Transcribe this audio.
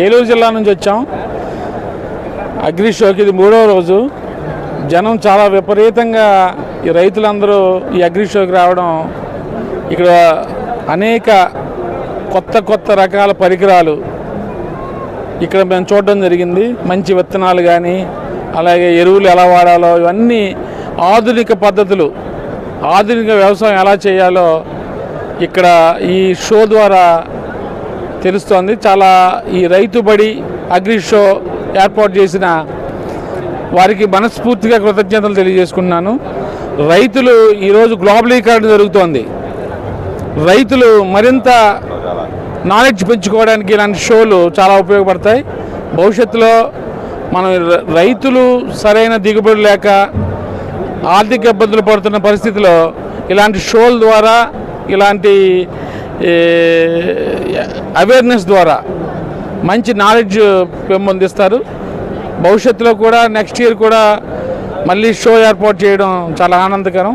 ఏలూరు జిల్లా నుంచి వచ్చాం. అగ్రి షోకి ఇది 3వ రోజు. జనం చాలా విపరీతంగా ఈ రైతులందరూ ఈ అగ్రి షోకి రావడం, ఇక్కడ అనేక కొత్త రకాల పరికరాలు ఇక్కడ మేము చూడడం జరిగింది. మంచి విత్తనాలు కానీ, అలాగే ఎరువులు ఎలా వాడాలో, ఇవన్నీ ఆధునిక పద్ధతులు, ఆధునిక వ్యవసాయం ఎలా చేయాలో ఇక్కడ ఈ షో ద్వారా తెలుస్తోంది. చాలా ఈ రైతు బడి అగ్రి షో ఏర్పాటు చేసిన వారికి మనస్ఫూర్తిగా కృతజ్ఞతలు తెలియజేసుకున్నాను. రైతులు ఈరోజు గ్లోబలీకరణ జరుగుతోంది. రైతులు మరింత నాలెడ్జ్ పెంచుకోవడానికి ఇలాంటి షోలు చాలా ఉపయోగపడతాయి. భవిష్యత్తులో మనం రైతులు సరైన దిగుబడి లేక ఆర్థిక ఇబ్బందులు పడుతున్న పరిస్థితిలో ఇలాంటి షోల ద్వారా, ఇలాంటి అవేర్నెస్ ద్వారా మంచి నాలెడ్జ్ పెంపొందిస్తారు. భవిష్యత్తులో కూడా నెక్స్ట్ ఇయర్ కూడా మళ్ళీ షో ఏర్పాటు చేయడం చాలా ఆనందకరం.